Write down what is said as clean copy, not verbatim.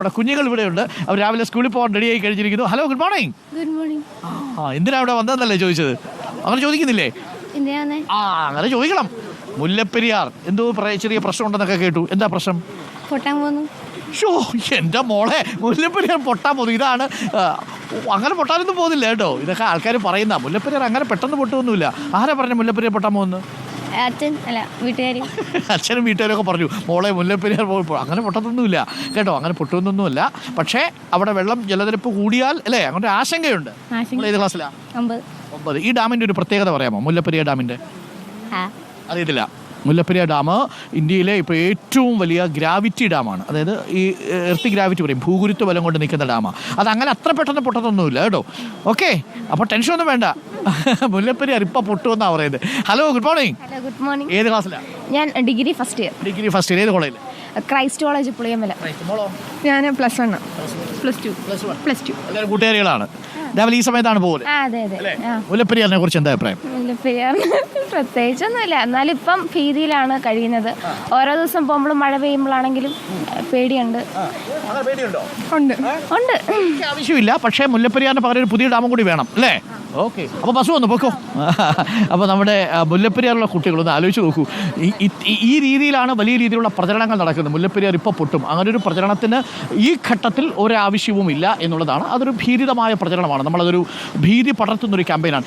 നമ്മുടെ കുഞ്ഞുങ്ങൾ ഇവിടെയുണ്ട്. അവർ രാവിലെ സ്കൂളിൽ പോകാൻ റെഡിയായി കഴിഞ്ഞിരിക്കുന്നു. Hello, good morning. Good morning. എന്തിനാ ഇവിടെ വന്നതെന്നല്ലേ ചോദിച്ചത്? അങ്ങനെ ചോദിക്കുന്നില്ലേ? എന്തിനാണ്? അങ്ങനെ ചോദിക്കണം. മുല്ലപ്പെരിയാർ എന്തോ ചെറിയ പ്രശ്നം ഉണ്ടെന്നൊക്കെ കേട്ടു. എന്താ പ്രശ്നം? പൊട്ടാൻ പോകുന്നു. ഷോ, എൻ്റെ മോളെ, മുല്ലപ്പെരിയാർ പൊട്ടാൻ പോകുന്നു. ഇതാണ് അങ്ങനെ പൊട്ടാനൊന്നും പോകുന്നില്ല കേട്ടോ. ഇതൊക്കെ ആൾക്കാർ പറയുന്ന. മുല്ലപ്പെരിയാർ അങ്ങനെ പെട്ടെന്ന് പൊട്ടുമൊന്നുമില്ല. ആരാ പറഞ്ഞ മുല്ലപ്പെരിയാർ പൊട്ടാൻ പോകുന്നു? അച്ഛൻ അല്ല, വീട്ടുകാർ. അച്ഛനും വീട്ടുകാരൊക്കെ പറഞ്ഞു മോളെ മുല്ലപ്പെരിയാർ അങ്ങനെ പൊട്ടത്തൊന്നുമില്ല കേട്ടോ. അങ്ങനെ പൊട്ടുന്നൊന്നുമില്ല. പക്ഷേ അവിടെ വെള്ളം ജലനിരപ്പ് കൂടിയാൽ അല്ലേ, അങ്ങനെ ആശങ്കയുണ്ട്. ഏത് ക്ലാസ്സിലാണ്? 9. ഈ ഡാമിൻ്റെ ഒരു പ്രത്യേകത പറയാമോ? മുല്ലപ്പെരിയാർ ഡാമിൻ്റെ അറിയത്തില്ല. മുല്ലപ്പെരിയാർ ഡാം ഇന്ത്യയിലെ ഇപ്പോൾ ഏറ്റവും വലിയ ഗ്രാവിറ്റി ഡാമാണ്. അതായത് ഈ എർത്ത് ഗ്രാവിറ്റി പറയും, ഭൂഗുരുത്വ ബലം കൊണ്ട് നിൽക്കുന്ന ഡാമാണ്. അതങ്ങനെ അത്ര പെട്ടെന്ന് പൊട്ടത്തൊന്നുമില്ല കേട്ടോ. ഓക്കെ, അപ്പോൾ ടെൻഷനൊന്നും വേണ്ട. മുല്ലപ്പെരിയാർ ഇപ്പം പൊട്ടുമെന്നാണ് പറയുന്നത്. Hello, good morning. Hello, good morning. ഏത് ക്ലാസ്സിലാണ്? ഞാൻ ഡിഗ്രി ഫസ്റ്റ് ഇയർ. ഏത് കോളേജിൽ? Christ college Puliyampala. ഞാൻ +1. +2. എല്ലാവരും കൂട്ടുകാരികളാണ്. രാവിലെ ഈ സമയത്താണ് പോകുന്നത്. അതെ അതെ. മുല്ലപ്പെരിയാറിനെ കുറിച്ച് എന്താ അഭിപ്രായം? മുല്ലപ്പെരിയാറിന് പ്രത്യേകിച്ചൊന്നുമില്ല. എന്നാലും ഇപ്പം ഭീതിയിലാണ് കഴിയുന്നത്. ഓരോ ദിവസം പോകുമ്പോഴും മഴ പെയ്യുമ്പോഴാണെങ്കിലും പേടിയുണ്ട്. ഉണ്ട്. ആവശ്യമില്ല, പക്ഷേ മുല്ലപ്പെരിയാറിന് പകരം ഒരു പുതിയ ഡാമും കൂടി വേണം അല്ലേ? ഓക്കെ, അപ്പോൾ ബസ് വന്നു പൊക്കോ. അപ്പോൾ നമ്മുടെ മുല്ലപ്പെരിയാറുള്ള കുട്ടികളൊന്ന് ആലോചിച്ച് നോക്കൂ. ഈ രീതിയിലാണ് വലിയ രീതിയിലുള്ള പ്രചരണങ്ങൾ നടക്കുന്നത്. മുല്ലപ്പെരിയാർ ഇപ്പോൾ പൊട്ടും, അങ്ങനെ ഒരു പ്രചരണത്തിന് ഈ ഘട്ടത്തിൽ ഒരാവശ്യവുമില്ല എന്നുള്ളതാണ്. അതൊരു ഭീതിതമായ പ്രചരണമാണ്. നമ്മളതൊരു ഭീതി പടർത്തുന്നൊരു ക്യാമ്പയിനാണ്.